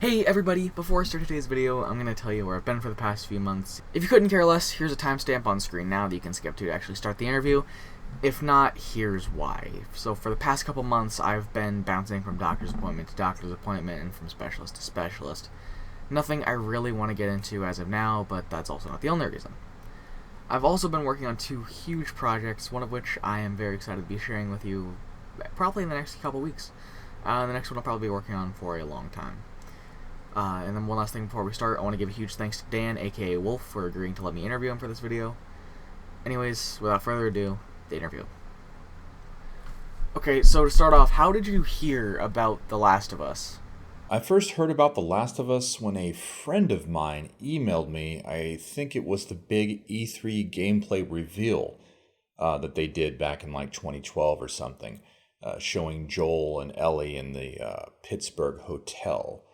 Hey everybody, before I start today's video, I'm going to tell you where I've been for the past few months. If you couldn't care less, here's a timestamp on screen now that you can skip to actually start the interview. If not, here's why. So for the past couple months, I've been bouncing from doctor's appointment to doctor's appointment and from specialist to specialist. Nothing I really want to get into as of now, but that's also not the only reason. I've also been working on two huge projects, one of which I am very excited to be sharing with you probably in the next couple weeks. The next one I'll probably be working on for a long time. And then one last thing before we start, I want to give a huge thanks to Dan, aka Wolf, for agreeing to let me interview him for this video. Anyways, without further ado, the interview. Okay, so to start off, how did you hear about The Last of Us? I first heard about The Last of Us when a friend of mine emailed me. I think it was the big E3 gameplay reveal that they did back in like 2012 or something, showing Joel and Ellie in the Pittsburgh hotel.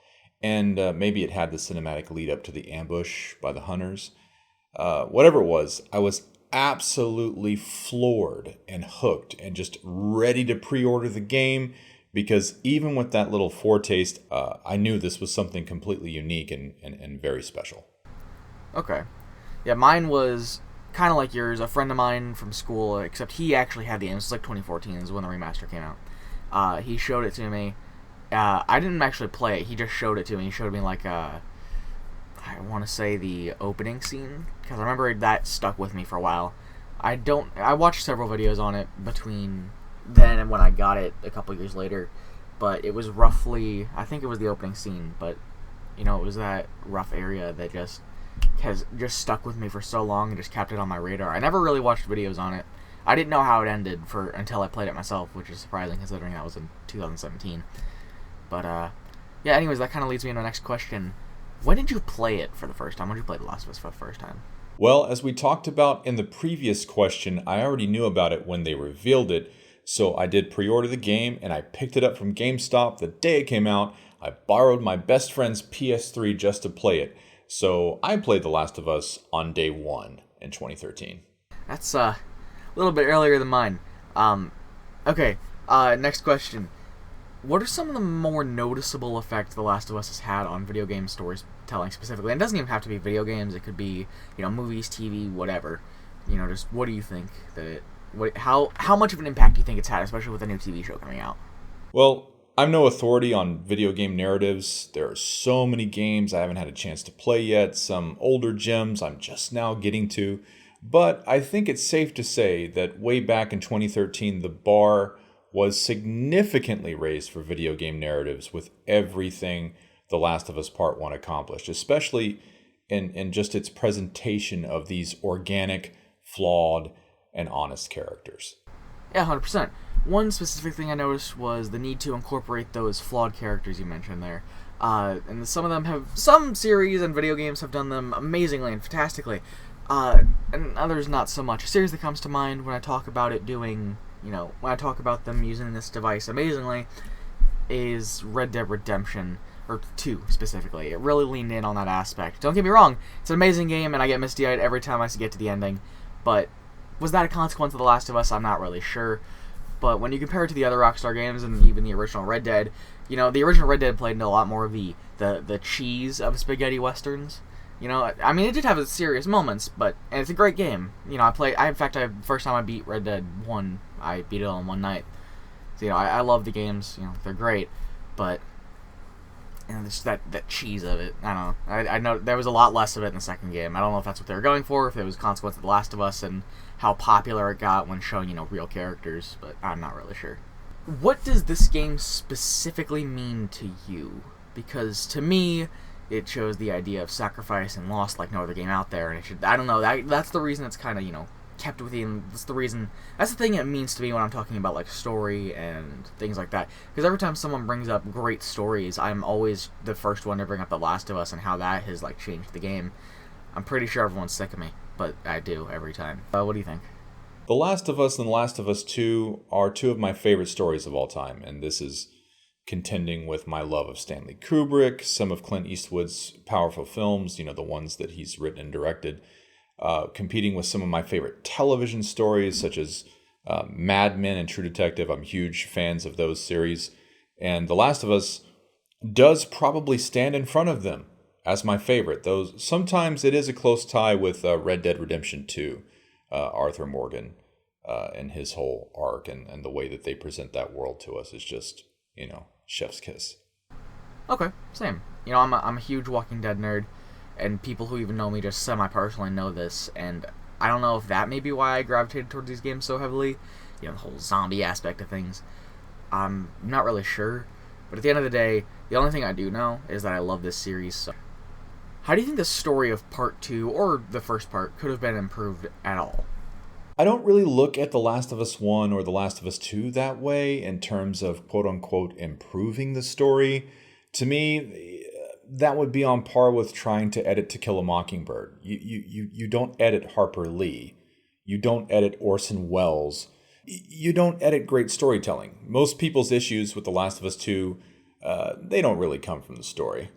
And maybe it had the cinematic lead up to the ambush by the hunters. Whatever it was, I was absolutely floored and hooked and just ready to pre-order the game because even with that little foretaste, I knew this was something completely unique and very special. Okay. Yeah, mine was kind of like yours. A friend of mine from school, except he actually had the game. This was like 2014 is when the remaster came out. He showed it to me. I didn't actually play it. He just showed it to me. He showed me like I want to say the opening scene because I remember that stuck with me for a while. I watched several videos on it between then and when I got it a couple years later, but it was roughly, I think it was the opening scene, but it was that rough area that just has just stuck with me for so long and just kept it on my radar. I never really watched videos on it. I didn't know how it ended until I played it myself, which is surprising considering that was in 2017. But, yeah, anyways, that kind of leads me into the next question. When did you play it for the first time? When did you play The Last of Us for the first time? Well, as we talked about in the previous question, I already knew about it when they revealed it. So I did pre-order the game and I picked it up from GameStop the day it came out. I borrowed my best friend's PS3 just to play it. So I played The Last of Us on day one in 2013. That's a little bit earlier than mine. Okay, next question. What are some of the more noticeable effects The Last of Us has had on video game storytelling specifically? And it doesn't even have to be video games. It could be, movies, TV, whatever. Just what do you think how much of an impact do you think it's had, especially with a new TV show coming out? Well, I'm no authority on video game narratives. There are so many games I haven't had a chance to play yet, some older gems I'm just now getting to. But I think it's safe to say that way back in 2013, the bar was significantly raised for video game narratives with everything The Last of Us Part 1 accomplished, especially in just its presentation of these organic, flawed, and honest characters. Yeah, 100%. One specific thing I noticed was the need to incorporate those flawed characters you mentioned there. And some series and video games have done them amazingly and fantastically. And others not so much. A series that comes to mind when I talk about it doing, when I talk about them using this device amazingly, is Red Dead Redemption, or 2 specifically. It really leaned in on that aspect. Don't get me wrong, it's an amazing game, and I get misty-eyed every time I get to the ending, but was that a consequence of The Last of Us? I'm not really sure. But when you compare it to the other Rockstar games and even the original Red Dead, the original Red Dead played into a lot more of the cheese of spaghetti westerns. I mean, it did have its serious moments, and it's a great game. First time I beat Red Dead 1, I beat it all in one night. So, I love the games, they're great, but, just that cheese of it, I don't know. I know there was a lot less of it in the second game. I don't know if that's what they were going for, if it was a consequence of The Last of Us and how popular it got when showing, real characters, but I'm not really sure. What does this game specifically mean to you? Because to me, it shows the idea of sacrifice and loss like no other game out there, and I don't know, that's the reason it's kind of, kept within, that's the thing it means to me when I'm talking about, like, story and things like that. Because every time someone brings up great stories, I'm always the first one to bring up The Last of Us and how that has, like, changed the game. I'm pretty sure everyone's sick of me, but I do every time. What do you think? The Last of Us and The Last of Us 2 are two of my favorite stories of all time, and this is contending with my love of Stanley Kubrick, some of Clint Eastwood's powerful films, the ones that he's written and directed, competing with some of my favorite television stories, such as Mad Men and True Detective. I'm huge fans of those series. And The Last of Us does probably stand in front of them as my favorite. Though sometimes it is a close tie with Red Dead Redemption 2, Arthur Morgan, and his whole arc and the way that they present that world to us is just, chef's kiss. Okay, same. I'm a huge Walking Dead nerd, and people who even know me just semi-personally know this, and I don't know if that may be why I gravitated towards these games so heavily, the whole zombie aspect of things. I'm not really sure, but at the end of the day, the only thing I do know is that I love this series. So, how do you think the story of Part 2, or the first part, could have been improved at all? I don't really look at The Last of Us 1 or The Last of Us 2 that way in terms of quote-unquote improving the story. To me, that would be on par with trying to edit To Kill a Mockingbird. You don't edit Harper Lee. You don't edit Orson Welles. You don't edit great storytelling. Most people's issues with The Last of Us 2, they don't really come from the story.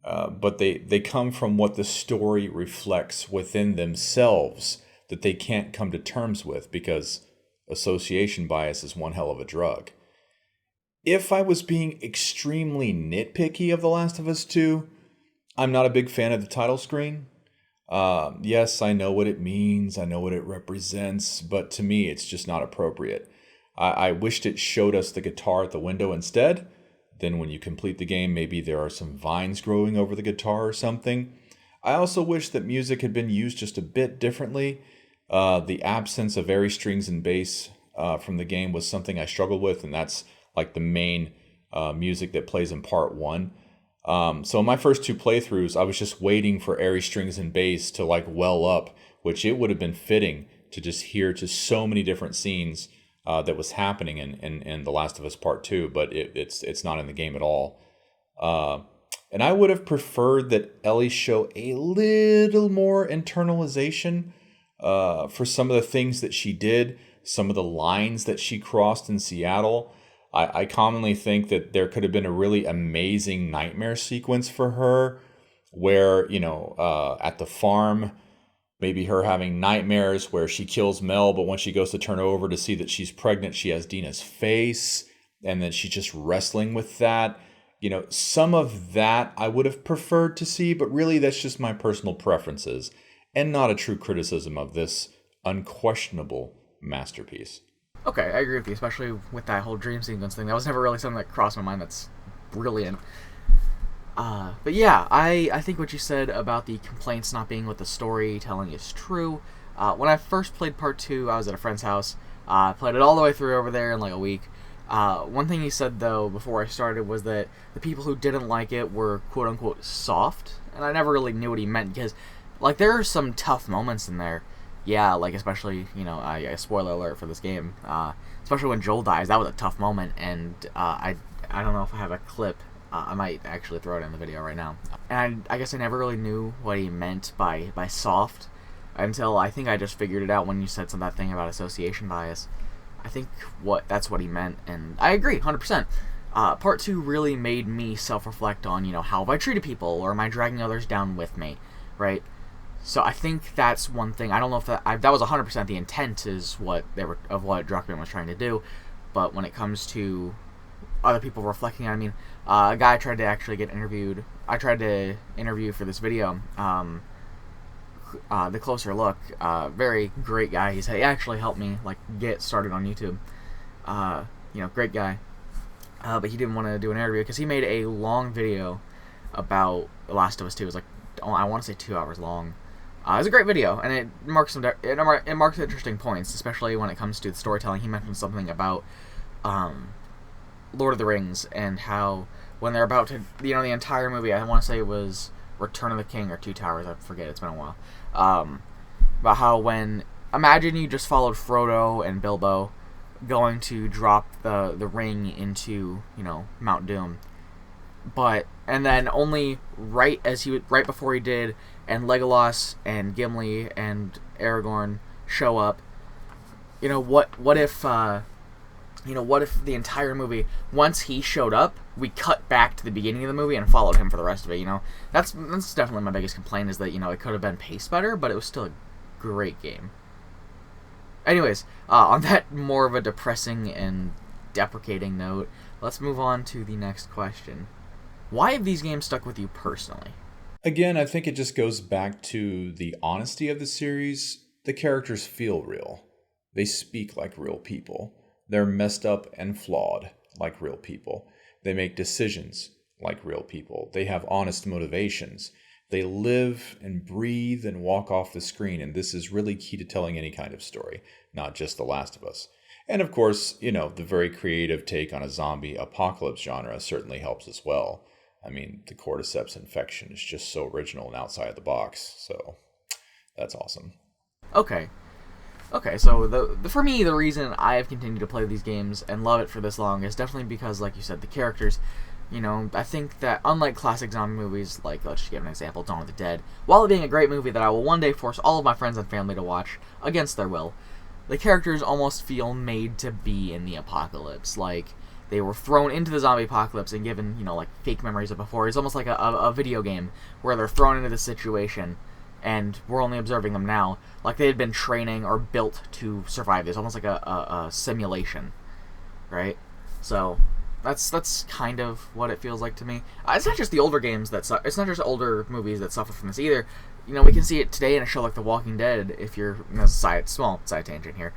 But they come from what the story reflects within themselves that they can't come to terms with because association bias is one hell of a drug. If I was being extremely nitpicky of The Last of Us 2, I'm not a big fan of the title screen. Yes, I know what it means, I know what it represents, but to me, it's just not appropriate. I wished it showed us the guitar at the window instead. Then when you complete the game, maybe there are some vines growing over the guitar or something. I also wish that music had been used just a bit differently. The absence of airy strings and bass from the game was something I struggled with, and that's like the main music that plays in part 1. So in my first 2 playthroughs, I was just waiting for airy strings and bass to like well up, which it would have been fitting to just hear to so many different scenes that was happening in The Last of Us Part 2, but it's not in the game at all. And I would have preferred that Ellie show a little more internalization for some of the things that she did, some of the lines that she crossed in Seattle. I commonly think that there could have been a really amazing nightmare sequence for her where, at the farm, maybe her having nightmares where she kills Mel, but when she goes to turn over to see that she's pregnant, she has Dina's face, and then she's just wrestling with that. Some of that I would have preferred to see, but really that's just my personal preferences and not a true criticism of this unquestionable masterpiece. Okay, I agree with you, especially with that whole dream sequence thing. That was never really something that crossed my mind. That's brilliant. But yeah, I think what you said about the complaints not being what the storytelling is true. When I first played Part 2, I was at a friend's house. Played it all the way through over there in like a week. One thing he said, though, before I started was that the people who didn't like it were quote-unquote soft. And I never really knew what he meant because, like, there are some tough moments in there. Yeah, like, especially, spoiler alert for this game, especially when Joel dies, that was a tough moment, and I don't know if I have a clip. I might actually throw it in the video right now. And I guess I never really knew what he meant by soft until I think I just figured it out when you said that thing about association bias. I think that's what he meant, and I agree, 100%. Part 2 really made me self-reflect on, how have I treated people, or am I dragging others down with me, right? So I think that's one thing. I don't know if that was 100% the intent is what Druckmann was trying to do, but when it comes to other people reflecting on, a guy tried to actually get interviewed. I tried to interview for this video. The Closer Look, very great guy. He actually helped me get started on YouTube. Great guy. But he didn't want to do an interview because he made a long video about The Last of Us 2. It was I want to say 2 hours long. It was a great video, and it marks interesting points, especially when it comes to the storytelling. He mentioned something about Lord of the Rings and how when they're about to, the entire movie, I want to say it was Return of the King or Two Towers, I forget, it's been a while, about how imagine you just followed Frodo and Bilbo going to drop the ring into, Mount Doom, and then only right before he did, and Legolas and Gimli and Aragorn show up, what if the entire movie, once he showed up, we cut back to the beginning of the movie and followed him for the rest of it, That's definitely my biggest complaint is that, it could have been paced better, but it was still a great game. Anyways, on that more of a depressing and deprecating note, let's move on to the next question. Why have these games stuck with you personally? Again, I think it just goes back to the honesty of the series. The characters feel real. They speak like real people. They're messed up and flawed like real people. They make decisions like real people. They have honest motivations. They live and breathe and walk off the screen. And this is really key to telling any kind of story, not just The Last of Us. And of course, the very creative take on a zombie apocalypse genre certainly helps as well. I mean, the cordyceps infection is just so original and outside the box. So that's awesome. Okay. Okay, so for me, the reason I have continued to play these games and love it for this long is definitely because, like you said, the characters. I think that unlike classic zombie movies, like, let's just give an example, Dawn of the Dead, while it being a great movie that I will one day force all of my friends and family to watch, against their will, the characters almost feel made to be in the apocalypse. Like, they were thrown into the zombie apocalypse and given, like, fake memories of before. It's almost like a video game where they're thrown into this situation and we're only observing them now. Like they had been training or built to survive this, almost like a simulation, right? So that's kind of what it feels like to me. It's not just the older games it's not just older movies that suffer from this either. We can see it today in a show like The Walking Dead. If you're small side tangent here,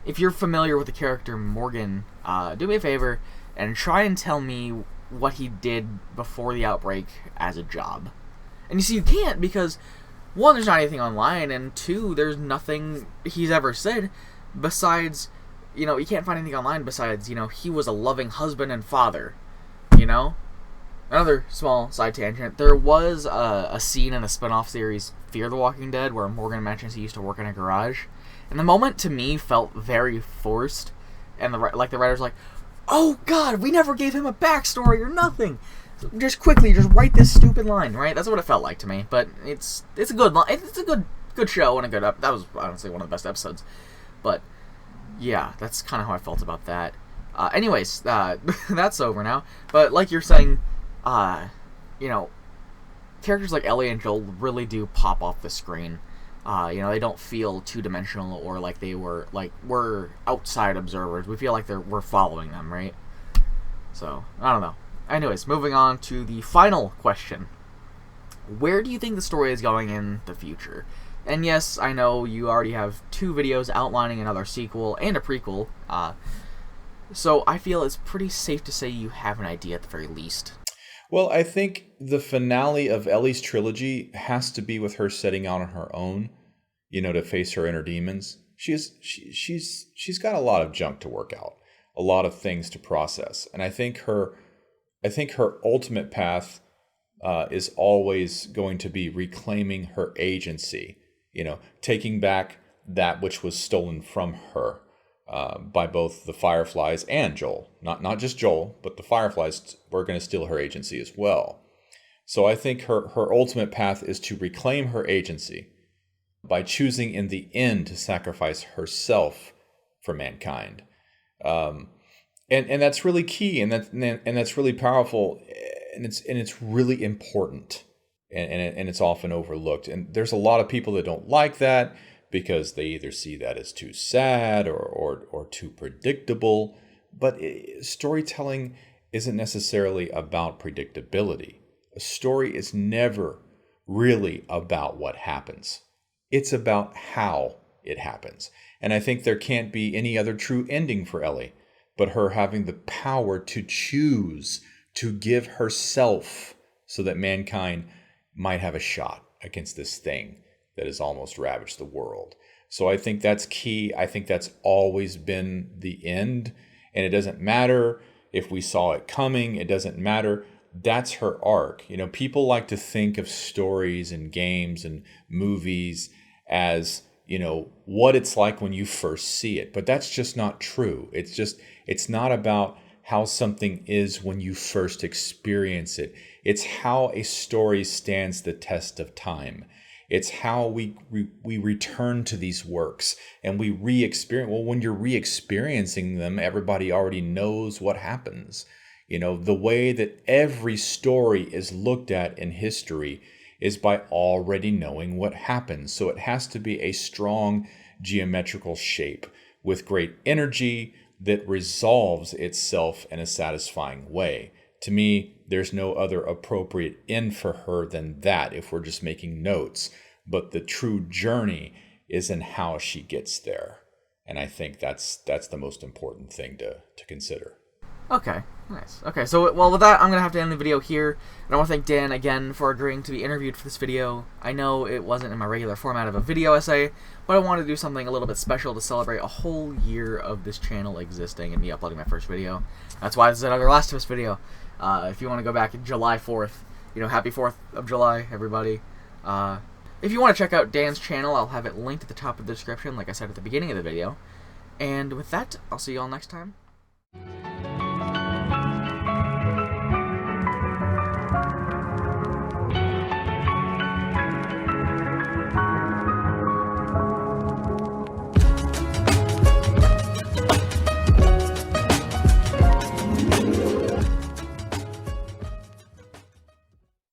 if you're familiar with the character Morgan, do me a favor and try and tell me what he did before the outbreak as a job. And you see, you can't because, one, there's not anything online, and two, there's nothing he's ever said besides, you can't find anything online besides, he was a loving husband and father, Another small side tangent, there was a scene in the spin-off series Fear the Walking Dead where Morgan mentions he used to work in a garage, and the moment, to me, felt very forced, and the writer's like, oh god, we never gave him a backstory or nothing! Just write this stupid line, right? That's what it felt like to me. But it's a good line. It's a good show and a good that was honestly one of the best episodes. But yeah, that's kind of how I felt about that. Anyways, that's over now. But like you're saying, characters like Ellie and Joel really do pop off the screen. They don't feel two-dimensional or like we're outside observers. We feel like we're following them, right? So I don't know. Anyways, moving on to the final question. Where do you think the story is going in the future? And yes, I know you already have 2 videos outlining another sequel and a prequel, so I feel it's pretty safe to say you have an idea at the very least. Well, I think the finale of Ellie's trilogy has to be with her setting out on her own, to face her inner demons. She's got a lot of junk to work out, a lot of things to process, and I think her ultimate path is always going to be reclaiming her agency, taking back that which was stolen from her by both the Fireflies and Joel. Not just Joel, but the Fireflies were going to steal her agency as well. So I think her ultimate path is to reclaim her agency by choosing in the end to sacrifice herself for mankind. And that's really key, and that's really powerful, and it's really important, and it's often overlooked. And there's a lot of people that don't like that because they either see that as too sad or too predictable. But storytelling isn't necessarily about predictability. A story is never really about what happens. It's about how it happens. And I think there can't be any other true ending for Ellie but her having the power to choose to give herself so that mankind might have a shot against this thing that has almost ravaged the world. So I think that's key. I think that's always been the end. And it doesn't matter if we saw it coming. It doesn't matter. That's her arc. People like to think of stories and games and movies as, what it's like when you first see it. But that's just not true. It's not about how something is when you first experience it. It's how a story stands the test of time. It's how we return to these works and we re-experience. Well, when you're re-experiencing them, everybody already knows what happens. The way that every story is looked at in history is by already knowing what happens. So it has to be a strong geometrical shape with great energy that resolves itself in a satisfying way. To me, there's no other appropriate end for her than that if we're just making notes. But the true journey is in how she gets there. And I think that's the most important thing to consider. Okay, nice. Okay, so, well, with that, I'm going to have to end the video here. And I want to thank Dan again for agreeing to be interviewed for this video. I know it wasn't in my regular format of a video essay, but I wanted to do something a little bit special to celebrate a whole year of this channel existing and me uploading my first video. That's why this is another Last of Us video. If you want to go back July 4th, happy 4th of July, everybody. If you want to check out Dan's channel, I'll have it linked at the top of the description, like I said at the beginning of the video. And with that, I'll see you all next time.